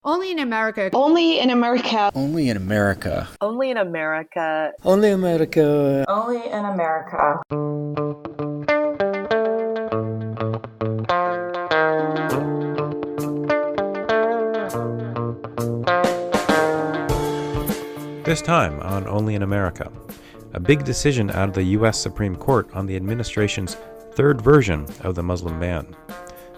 Only in America. Only in America. Only in America. Only in America. Only America. Only in America. This time on Only in America, a big decision out of the U.S. Supreme Court on the administration's third version of the Muslim ban.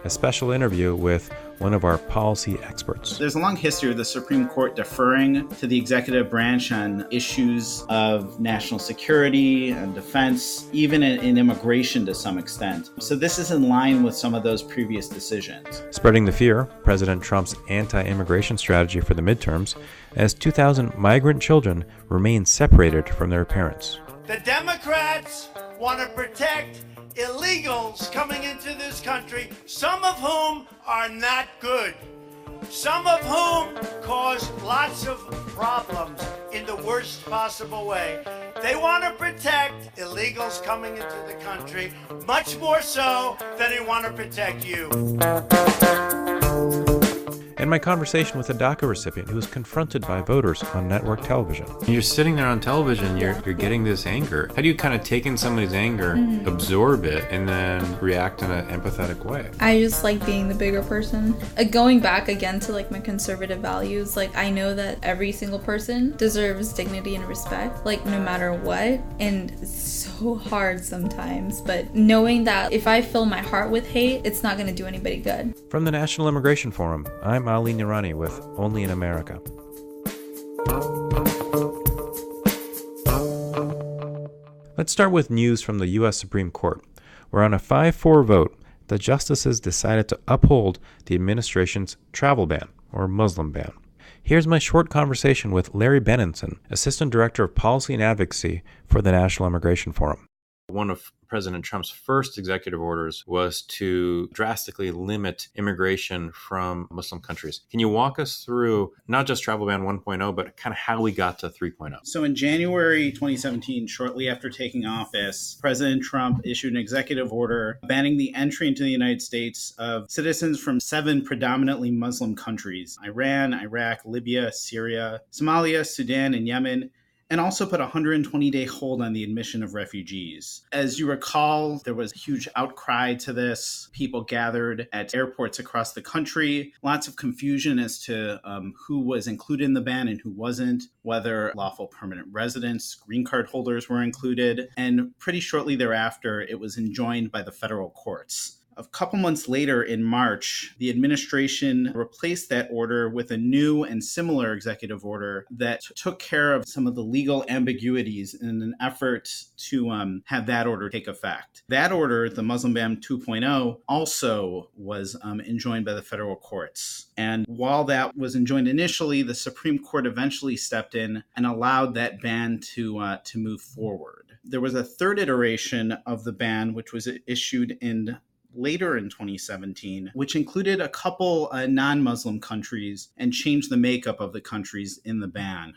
A special interview with one of our policy experts. There's a long history of the Supreme Court deferring to the executive branch on issues of national security and defense, even in immigration to some extent. So this is in line with some of those previous decisions. Spreading the fear, President Trump's anti-immigration strategy for the midterms, as 2,000 migrant children remain separated from their parents. The Democrats want to protect illegals coming into this country, some of whom are not good, some of whom cause lots of problems in the worst possible way. They want to protect illegals coming into the country much more so than they want to protect you. And my conversation with a DACA recipient who was confronted by voters on network television. You're sitting there on television, you're getting this anger. How do you kind of take in somebody's anger, absorb it, and then react in an empathetic way? I just like being the bigger person. Going back again to like my conservative values, like I know that every single person deserves dignity and respect, like no matter what. And it's so hard sometimes, but knowing that if I fill my heart with hate, it's not going to do anybody good. From the National Immigration Forum, I'm Ali Nirani with Only in America. Let's start with news from the U.S. Supreme Court, where on a 5-4 vote, the justices decided to uphold the administration's travel ban, or Muslim ban. Here's my short conversation with Larry Benenson, Assistant Director of Policy and Advocacy for the National Immigration Forum. One of President Trump's first executive orders was to drastically limit immigration from Muslim countries. Can you walk us through not just Travel Ban 1.0, but kind of how we got to 3.0? So in January 2017, shortly after taking office, President Trump issued an executive order banning the entry into the United States of citizens from 7 predominantly Muslim countries: Iran, Iraq, Libya, Syria, Somalia, Sudan, and Yemen, and also put a 120-day hold on the admission of refugees. As you recall, there was a huge outcry to this. People gathered at airports across the country. Lots of confusion as to who was included in the ban and who wasn't, whether lawful permanent residents, green card holders were included. And pretty shortly thereafter, it was enjoined by the federal courts. A couple months later, in March, the administration replaced that order with a new and similar executive order that took care of some of the legal ambiguities in an effort to have that order take effect. That order, the Muslim Ban 2.0, also was enjoined by the federal courts. And while that was enjoined initially, the Supreme Court eventually stepped in and allowed that ban to move forward. There was a third iteration of the ban, which was issued later in 2017, which included a couple non-Muslim countries and changed the makeup of the countries in the ban.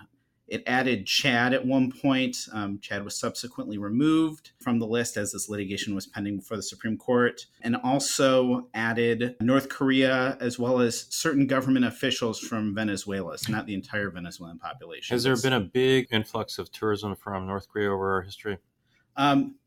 It added Chad at one point. Chad was subsequently removed from the list as this litigation was pending before the Supreme Court, and also added North Korea as well as certain government officials from Venezuela, so not the entire Venezuelan population. Has there been a big influx of tourism from North Korea over our history?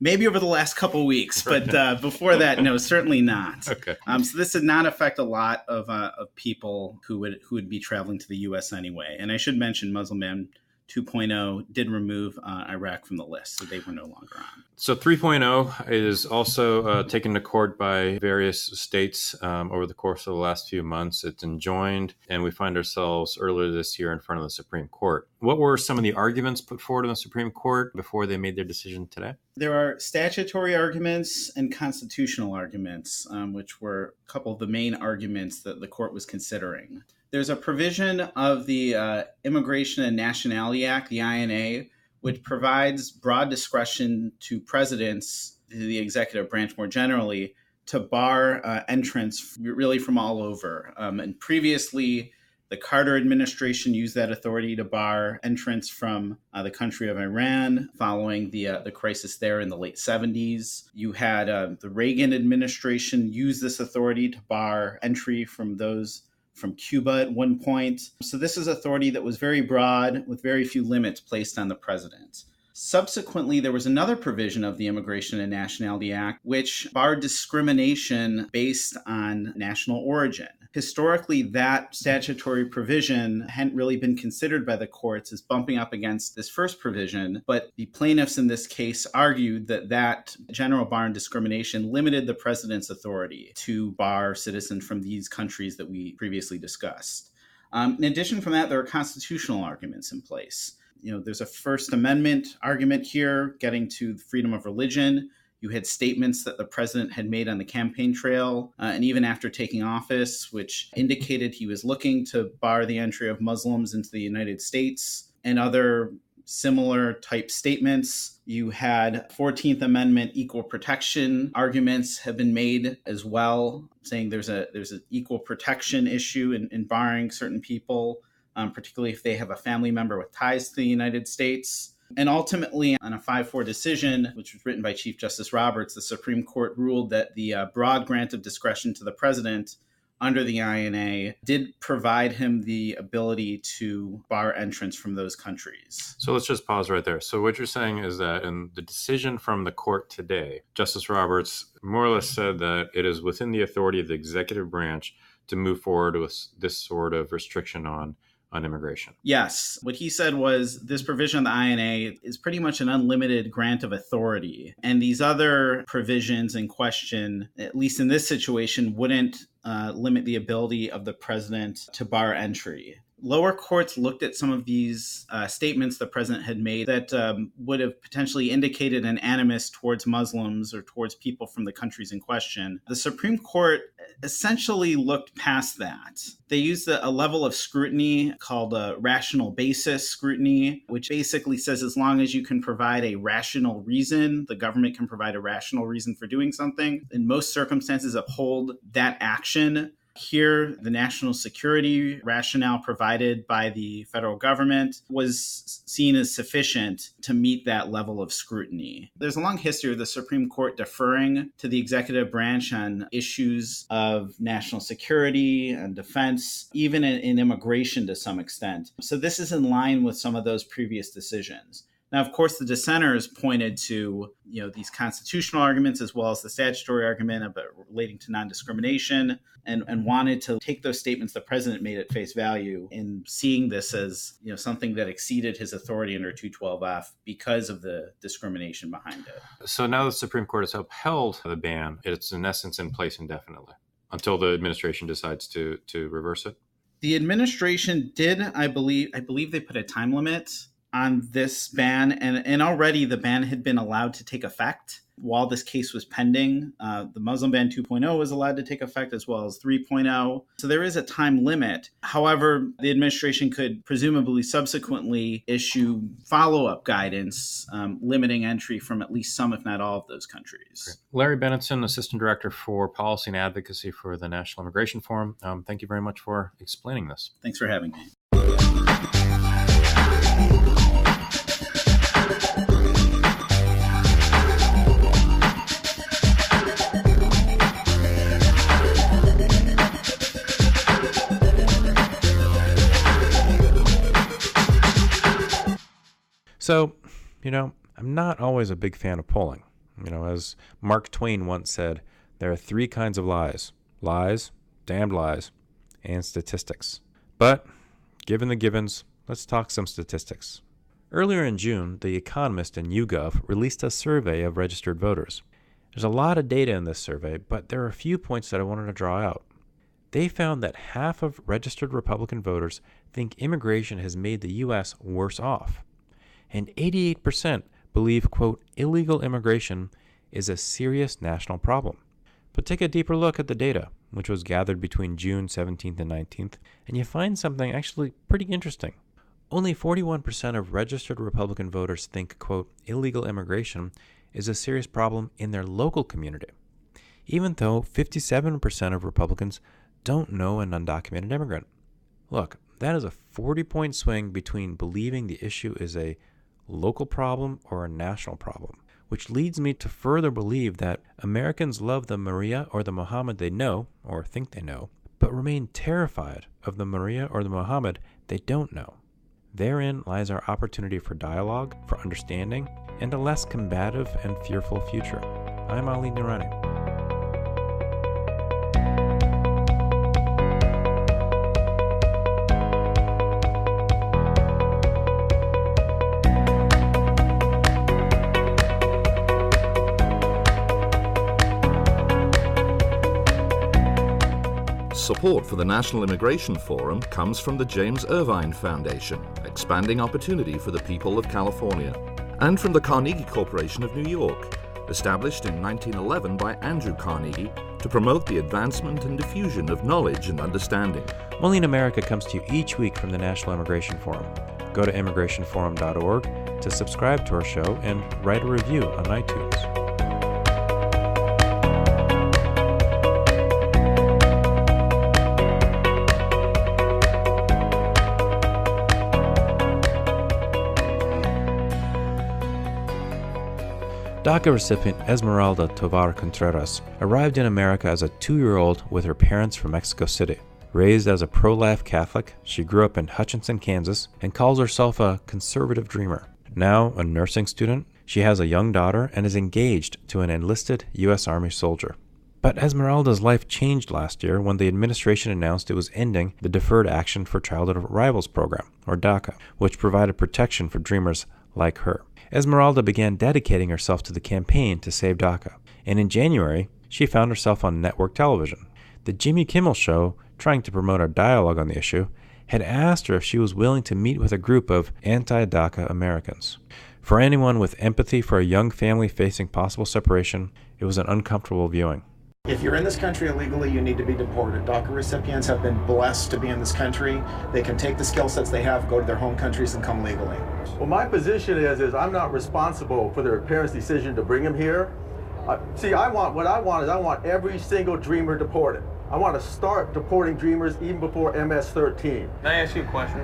Maybe over the last couple of weeks, but before that, no, certainly not. Okay. So this did not affect a lot of people who would be traveling to the U.S. anyway. And I should mention Muslim Ban 2.0 did remove Iraq from the list, so they were no longer on. So 3.0 is also taken to court by various states over the course of the last few months. It's enjoined, and we find ourselves earlier this year in front of the Supreme Court. What were some of the arguments put forward in the Supreme Court before they made their decision today? There are statutory arguments and constitutional arguments, which were a couple of the main arguments that the court was considering. There's a provision of the Immigration and Nationality Act, the INA, which provides broad discretion to presidents, to the executive branch more generally, to bar entrants really from all over. And previously, the Carter administration used that authority to bar entrants from the country of Iran following the crisis there in the late 70s. You had the Reagan administration use this authority to bar entry from those from Cuba at one point. So this is authority that was very broad with very few limits placed on the president. Subsequently, there was another provision of the Immigration and Nationality Act which barred discrimination based on national origin. Historically, that statutory provision hadn't really been considered by the courts as bumping up against this first provision, but the plaintiffs in this case argued that that general bar on discrimination limited the president's authority to bar citizens from these countries that we previously discussed. In addition from that, there are constitutional arguments in place. There's a First Amendment argument here getting to freedom of religion. You had statements that the president had made on the campaign trail, and even after taking office, which indicated he was looking to bar the entry of Muslims into the United States, and other similar type statements. You had 14th Amendment equal protection arguments have been made as well, saying there's an equal protection issue in barring certain people, particularly if they have a family member with ties to the United States. And ultimately, on a 5-4 decision, which was written by Chief Justice Roberts, the Supreme Court ruled that the broad grant of discretion to the president under the INA did provide him the ability to bar entrance from those countries. So let's just pause right there. So what you're saying is that in the decision from the court today, Justice Roberts more or less said that it is within the authority of the executive branch to move forward with this sort of restriction on immigration. Yes. What he said was this provision of the INA is pretty much an unlimited grant of authority. And these other provisions in question, at least in this situation, wouldn't limit the ability of the president to bar entry. Lower courts looked at some of these statements the president had made that would have potentially indicated an animus towards Muslims or towards people from the countries in question. The Supreme Court essentially looked past that. They used a level of scrutiny called a rational basis scrutiny, which basically says as long as you can provide a rational reason, the government can provide a rational reason for doing something, in most circumstances uphold that action. Here, the national security rationale provided by the federal government was seen as sufficient to meet that level of scrutiny. There's a long history of the Supreme Court deferring to the executive branch on issues of national security and defense, even in immigration to some extent. So this is in line with some of those previous decisions. Now, of course, the dissenters pointed to these constitutional arguments as well as the statutory argument about relating to non-discrimination and wanted to take those statements the president made at face value in seeing this as something that exceeded his authority under 212F because of the discrimination behind it. So now the Supreme Court has upheld the ban. It's in essence in place indefinitely until the administration decides to reverse it. The administration did, I believe they put a time limit on this ban, and already the ban had been allowed to take effect while this case was pending. The Muslim ban 2.0 was allowed to take effect as well as 3.0. So there is a time limit. However, the administration could presumably subsequently issue follow-up guidance limiting entry from at least some, if not all, of those countries. Great. Larry Bennetson, Assistant Director for Policy and Advocacy for the National Immigration Forum. Thank you very much for explaining this. Thanks for having me. So, I'm not always a big fan of polling. As Mark Twain once said, there are 3 kinds of lies: lies, damned lies, and statistics. But given the givens, let's talk some statistics. Earlier in June, The Economist and YouGov released a survey of registered voters. There's a lot of data in this survey, but there are a few points that I wanted to draw out. They found that half of registered Republican voters think immigration has made the U.S. worse off. And 88% believe, quote, illegal immigration is a serious national problem. But take a deeper look at the data, which was gathered between June 17th and 19th, and you find something actually pretty interesting. Only 41% of registered Republican voters think, quote, illegal immigration is a serious problem in their local community, even though 57% of Republicans don't know an undocumented immigrant. Look, that is a 40-point swing between believing the issue is a local problem or a national problem, which leads me to further believe that Americans love the Maria or the Muhammad they know, or think they know, but remain terrified of the Maria or the Muhammad they don't know. Therein lies our opportunity for dialogue, for understanding, and a less combative and fearful future. I'm Ali Nurani. Support for the National Immigration Forum comes from the James Irvine Foundation, expanding opportunity for the people of California, and from the Carnegie Corporation of New York, established in 1911 by Andrew Carnegie to promote the advancement and diffusion of knowledge and understanding. Only in America comes to you each week from the National Immigration Forum. Go to immigrationforum.org to subscribe to our show and write a review on iTunes. DACA recipient Esmeralda Tovar-Contreras arrived in America as a 2-year-old with her parents from Mexico City. Raised as a pro-life Catholic, she grew up in Hutchinson, Kansas, and calls herself a conservative dreamer. Now a nursing student, she has a young daughter and is engaged to an enlisted U.S. Army soldier. But Esmeralda's life changed last year when the administration announced it was ending the Deferred Action for Childhood Arrivals program, or DACA, which provided protection for dreamers like her. Esmeralda began dedicating herself to the campaign to save DACA, and in January, she found herself on network television. The Jimmy Kimmel Show, trying to promote a dialogue on the issue, had asked her if she was willing to meet with a group of anti-DACA Americans. For anyone with empathy for a young family facing possible separation, it was an uncomfortable viewing. If you're in this country illegally, you need to be deported. DACA recipients have been blessed to be in this country. They can take the skill sets they have, go to their home countries, and come legally. Well, my position is I'm not responsible for their parents' decision to bring him here. I want every single dreamer deported. I want to start deporting dreamers even before MS-13. Can I ask you a question?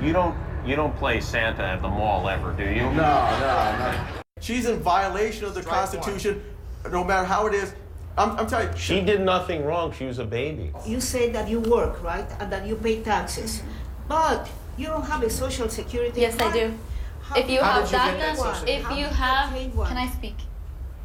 You don't play Santa at the mall ever, do you? No. She's in violation of the Constitution, no matter how it is. I'm telling you. She did nothing wrong. She was a baby. You say that you work, right? And that you pay taxes. But you don't have a social security Yes, card? I do. If you have DACA, can I speak?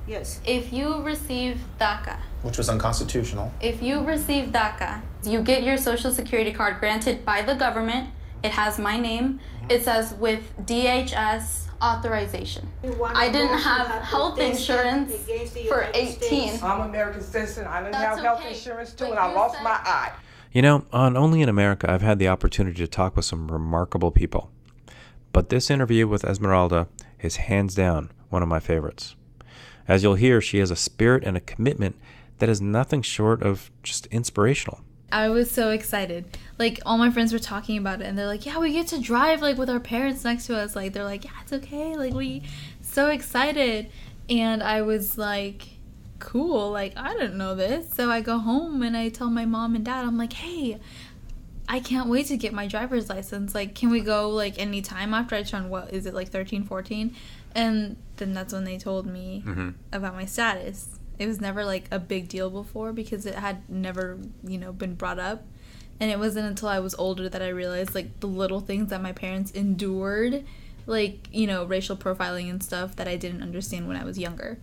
Yes. If you receive DACA, Which was unconstitutional. if you receive DACA, you get your social security card granted by the government. It has my name. It says with DHS authorization. I didn't have health insurance for 18. I'm an American citizen. I didn't have That's health okay, insurance too, but and I you lost said- my eye. You know, on Only in America, I've had the opportunity to talk with some remarkable people. But this interview with Esmeralda is hands down one of my favorites. As you'll hear, she has a spirit and a commitment that is nothing short of just inspirational. I was so excited. Like, all my friends were talking about it, and they're like, yeah, we get to drive, like, with our parents next to us. Like, they're like, yeah, it's okay. Like, we so excited. And I was like, cool. Like, I didn't know this. So I go home, and I tell my mom and dad, I'm like, hey, I can't wait to get my driver's license. Like, can we go, like, anytime after I turn, 13, 14? And then that's when they told me about my status. It was never, like, a big deal before because it had never, been brought up. And it wasn't until I was older that I realized, like, the little things that my parents endured, like, racial profiling and stuff that I didn't understand when I was younger.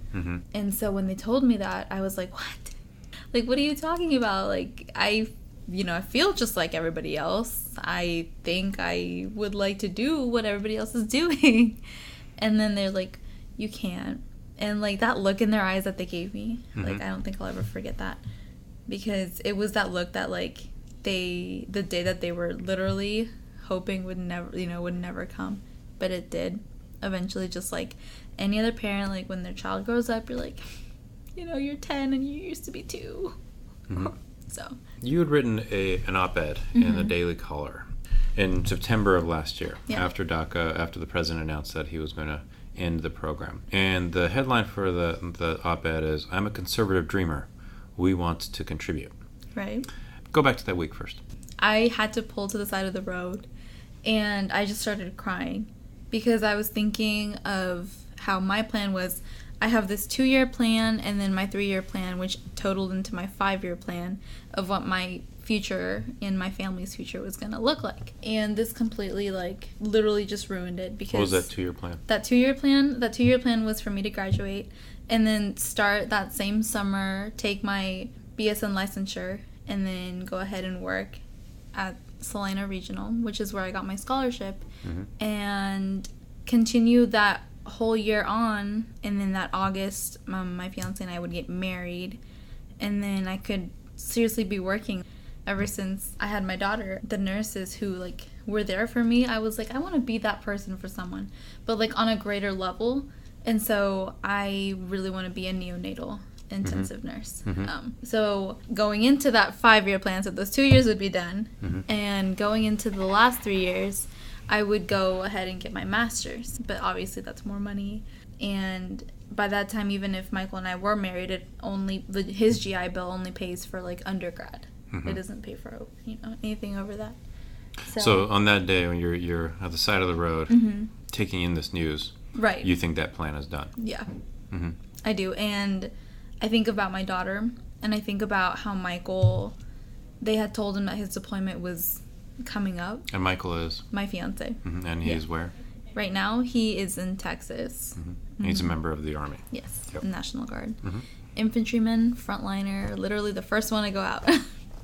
And so when they told me that, I was like, what? Like, what are you talking about? Like, I feel just like everybody else. I think I would like to do what everybody else is doing. And then they're like, you can't. And, like, that look in their eyes that they gave me, like, I don't think I'll ever forget that. Because it was that look that, like, the day that they were literally hoping would never come. But it did. Eventually, just like any other parent, like, when their child grows up, you're like, you're 10 and you used to be 2. So. You had written an op-ed in the Daily Caller in September of last year, after DACA, after the president announced that he was going to end the program. And the headline for the op-ed is, I'm a conservative dreamer. We want to contribute. Right. Go back to that week first. I had to pull to the side of the road, and I just started crying because I was thinking of how my plan was. I have this 2-year plan and then my 3-year plan, which totaled into my 5-year plan of what my future and my family's future was going to look like. And this completely, like, literally just ruined it because... What was that 2-year plan? That 2-year plan was for me to graduate and then start that same summer, take my BSN licensure, and then go ahead and work at Salina Regional, which is where I got my scholarship, and continue that whole year on. And then that August, my fiance and I would get married, and then I could seriously be working. Ever since I had my daughter, the nurses who, like, were there for me, I was like, I want to be that person for someone, but, like, on a greater level. And so I really want to be a neonatal intensive nurse. So going into that 5-year plan, so those 2 years would be done, and going into the last 3 years, I would go ahead and get my master's. But obviously that's more money. And by that time, even if Michael and I were married, his GI Bill only pays for, like, undergrad. It doesn't pay for, anything over that. So on that day when you're at the side of the road, taking in this news, right, you think that plan is done? Yeah, I do. And I think about my daughter, and I think about how Michael, they had told him that his deployment was coming up. And Michael is? My fiance. And he's where? Right now, he is in Texas. He's a member of the Army. Yes, National Guard. Infantryman, frontliner, literally the first one to go out.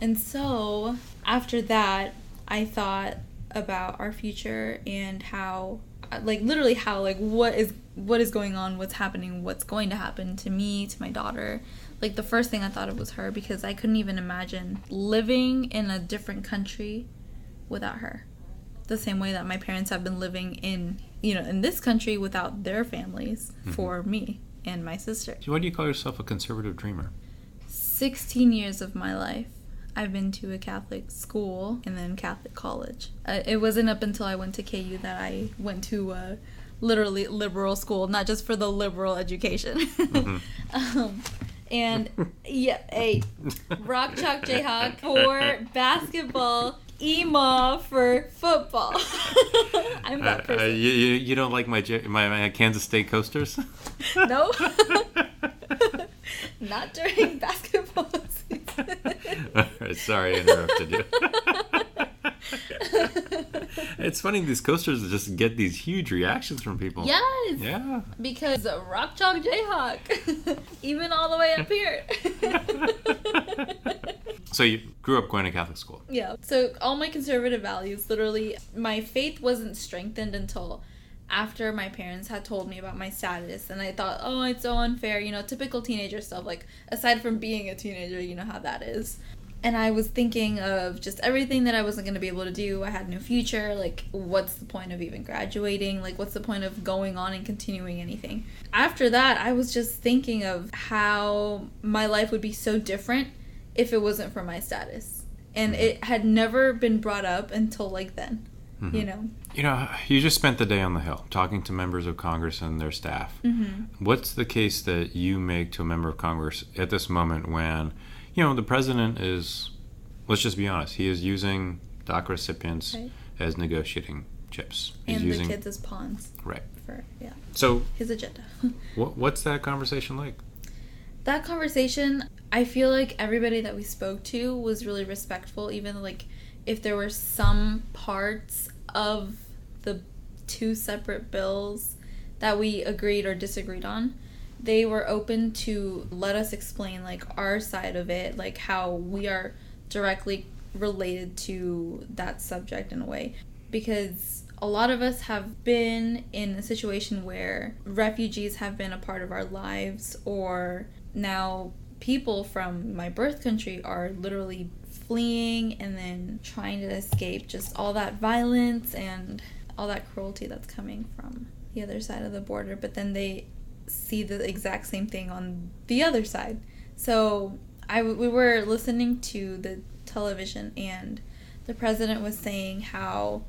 And so, after that, I thought about our future and how, like, literally how, like, what is going on, what's happening, what's going to happen to me, to my daughter. Like, the first thing I thought of was her, because I couldn't even imagine living in a different country without her. The same way that my parents have been living in this country without their families for me and my sister. So why do you call yourself a conservative dreamer? 16 years of my life, I've been to a Catholic school and then Catholic college. It wasn't up until I went to KU that I went to a literally liberal school, not just for the liberal education. And Rock Chalk Jayhawk for basketball, EMA for football. I'm that person. You don't like my Kansas State coasters? No. Not during basketball season. All right, sorry I interrupted you. It's funny, these coasters just get these huge reactions from people. Yes. Yeah. Because Rock Chalk Jayhawk, even all the way up here. So you grew up going to Catholic school. Yeah. So all my conservative values, literally, my faith wasn't strengthened until after my parents had told me about my status. And I thought, oh, it's so unfair, typical teenager stuff. Like, aside from being a teenager, you know how that is. And I was thinking of just everything that I wasn't going to be able to do. I had no future. Like, what's the point of even graduating? Like, what's the point of going on and continuing anything? After that, I was just thinking of how my life would be so different if it wasn't for my status. And it had never been brought up until, like, then, You just spent the day on the Hill talking to members of Congress and their staff. What's the case that you make to a member of Congress at this moment when... the president is, let's just be honest, he is using DACA recipients as negotiating chips. He's using the kids as pawns. Right. So his agenda. What's that conversation like? That conversation, I feel like everybody that we spoke to was really respectful, even like if there were some parts of the two separate bills that we agreed or disagreed on. They were open to let us explain, like, our side of it, like, how we are directly related to that subject in a way. Because a lot of us have been in a situation where refugees have been a part of our lives, or now people from my birth country are literally fleeing and then trying to escape just all that violence and all that cruelty that's coming from the other side of the border. But then they see the exact same thing on the other side. So we were listening to the television, and the president was saying how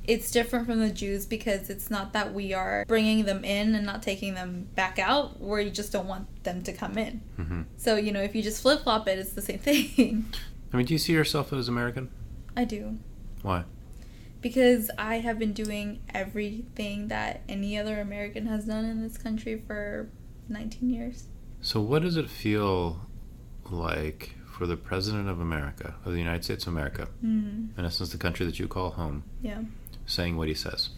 it's different from the Jews because it's not that we are bringing them in and not taking them back out, where you just don't want them to come in. So, if you just flip-flop it, it's the same thing. I mean, do you see yourself as American? I do. Why? Because I have been doing everything that any other American has done in this country for 19 years. So what does it feel like for the President of America, of the United States of America, in essence the country that you call home, saying what he says?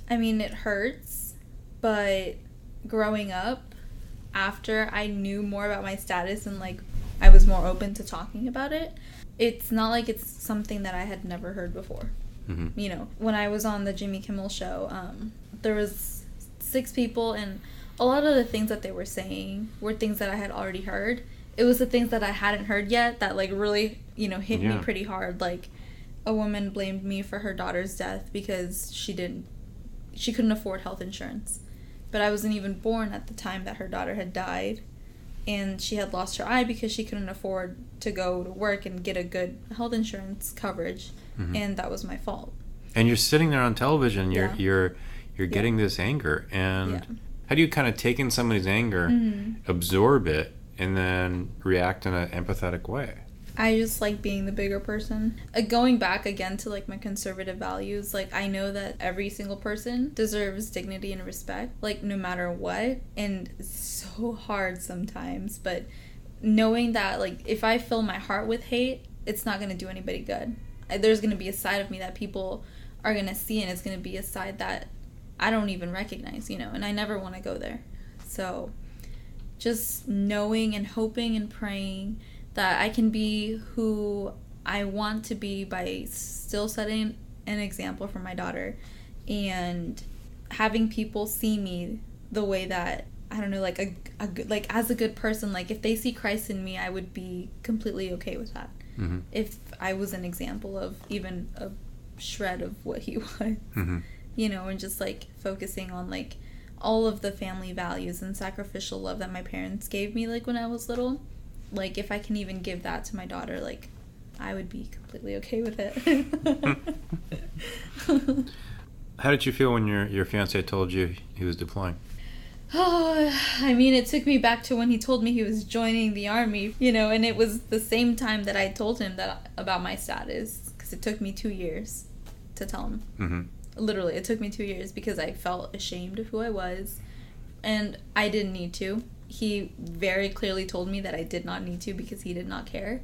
I mean, it hurts, but growing up, after I knew more about my status and like I was more open to talking about it, it's not like it's something that I had never heard before. You know, when I was on the Jimmy Kimmel show, there was 6 people, and a lot of the things that they were saying were things that I had already heard. It was the things that I hadn't heard yet that like really, you know, hit me pretty hard. Like, a woman blamed me for her daughter's death because she couldn't afford health insurance. But I wasn't even born at the time that her daughter had died, and she had lost her eye because she couldn't afford to go to work and get a good health insurance coverage, and that was my fault. And you're sitting there on television, you're getting this anger, and how do you kind of take in somebody's anger, absorb it, and then react in an empathetic way? I just like being the bigger person. Going back again to like my conservative values, like I know that every single person deserves dignity and respect, like no matter what. And it's so hard sometimes, but knowing that like if I fill my heart with hate, it's not going to do anybody good. There's going to be a side of me that people are going to see, and it's going to be a side that I don't even recognize, you know, and I never want to go there. So just knowing and hoping and praying that I can be who I want to be by still setting an example for my daughter and having people see me the way that, I don't know, like a good, like as a good person. Like if they see Christ in me, I would be completely okay with that. If I was an example of even a shred of what he was, you know, and just like focusing on like all of the family values and sacrificial love that my parents gave me like when I was little. Like if I can even give that to my daughter, like I would be completely okay with it. How did you feel when your fiance told you he was deploying? Oh, I mean, it took me back to when he told me he was joining the army, you know, and it was the same time that I told him that about my status, because it took me 2 years to tell him. Literally, it took me 2 years because I felt ashamed of who I was, and I didn't need to. He very clearly told me that I did not need to because he did not care.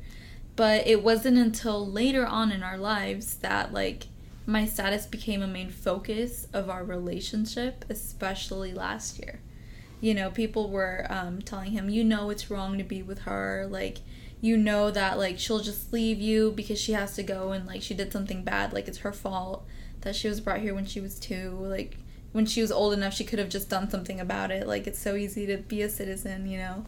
But it wasn't until later on in our lives that, like, my status became a main focus of our relationship, especially last year. You know, people were telling him, you know it's wrong to be with her. Like, you know that, like, she'll just leave you because she has to go and, like, she did something bad. Like, it's her fault that she was brought here when she was 2. Like, when she was old enough, she could have just done something about it. Like, it's so easy to be a citizen, you know.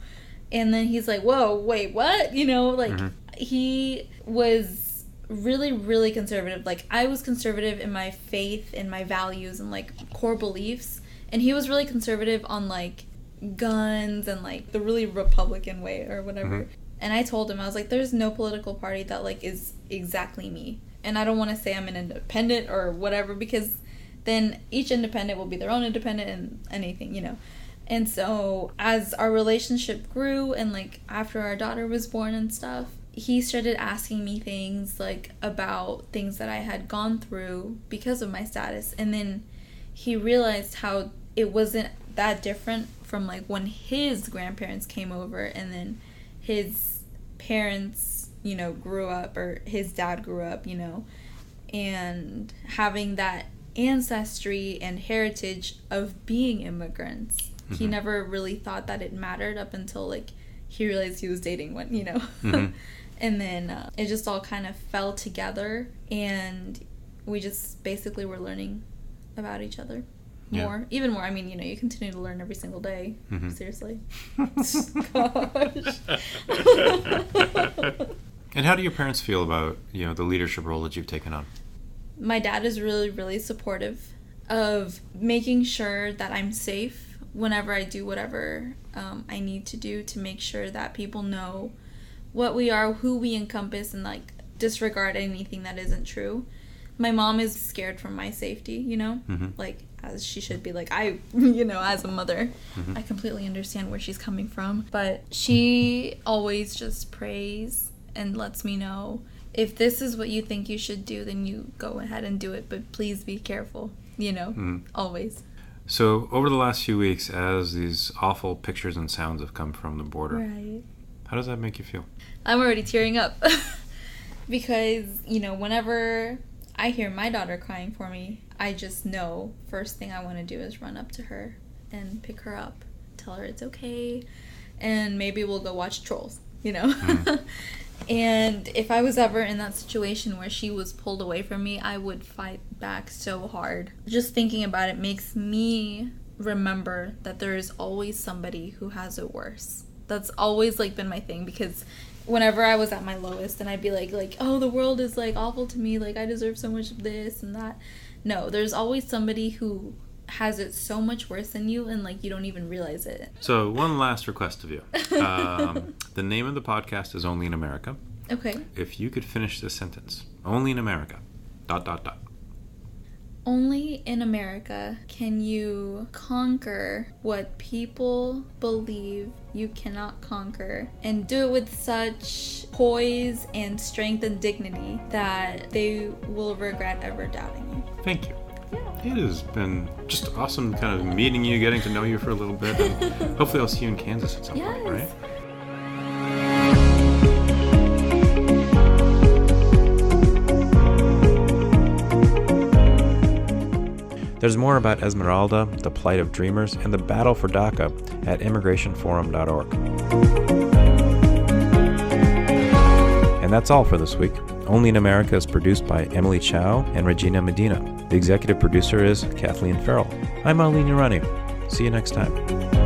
And then he's like, whoa, wait, what? You know, like, he was really, really conservative. Like, I was conservative in my faith and my values and, like, core beliefs. And he was really conservative on, like, guns and, like, the really Republican way or whatever. And I told him, I was like, there's no political party that, like, is exactly me. And I don't want to say I'm an independent or whatever, because then each independent will be their own independent and anything, you know. And so as our relationship grew and, like, after our daughter was born and stuff, he started asking me things, like, about things that I had gone through because of my status. And then he realized how it wasn't that different from, like, when his grandparents came over and then his parents, you know, grew up, or his dad grew up, you know, and having that ancestry and heritage of being immigrants. He never really thought that it mattered up until, like, he realized he was dating one, you know. And then it just all kind of fell together, and we just basically were learning about each other more, even more. I mean, you know, you continue to learn every single day. Seriously. Gosh. And how do your parents feel about, you know, the leadership role that you've taken on? My dad is really, really supportive of making sure that I'm safe whenever I do whatever I need to do to make sure that people know what we are, who we encompass, and, like, disregard anything that isn't true. My mom is scared for my safety, you know, like, as she should be. Like, I, you know, as a mother, I completely understand where she's coming from. But she always just prays and lets me know, if this is what you think you should do, then you go ahead and do it. But please be careful, you know, always. So over the last few weeks, as these awful pictures and sounds have come from the border, How does that make you feel? I'm already tearing up. Because, whenever I hear my daughter crying for me, I just know first thing I want to do is run up to her and pick her up, tell her it's okay, and maybe we'll go watch Trolls, And if I was ever in that situation where she was pulled away from me, I would fight back so hard. Just thinking about it makes me remember that there is always somebody who has it worse. That's always been my thing, because whenever I was at my lowest and I'd be like, oh, the world is awful to me, I deserve so much of this and that. No, there's always somebody who has it so much worse than you, and you don't even realize it. So one last request of you. The name of the podcast is Only in America. Okay. If you could finish this sentence, only in America, ... Only in America can you conquer what people believe you cannot conquer, and do it with such poise and strength and dignity that they will regret ever doubting you. Thank you. It has been just awesome kind of meeting you, getting to know you for a little bit, and hopefully I'll see you in Kansas at some point, right? There's more about Esmeralda, the plight of dreamers, and the battle for DACA at immigrationforum.org. And that's all for this week. Only in America is produced by Emily Chow and Regina Medina. The executive producer is Kathleen Farrell. I'm Aline Urani. See you next time.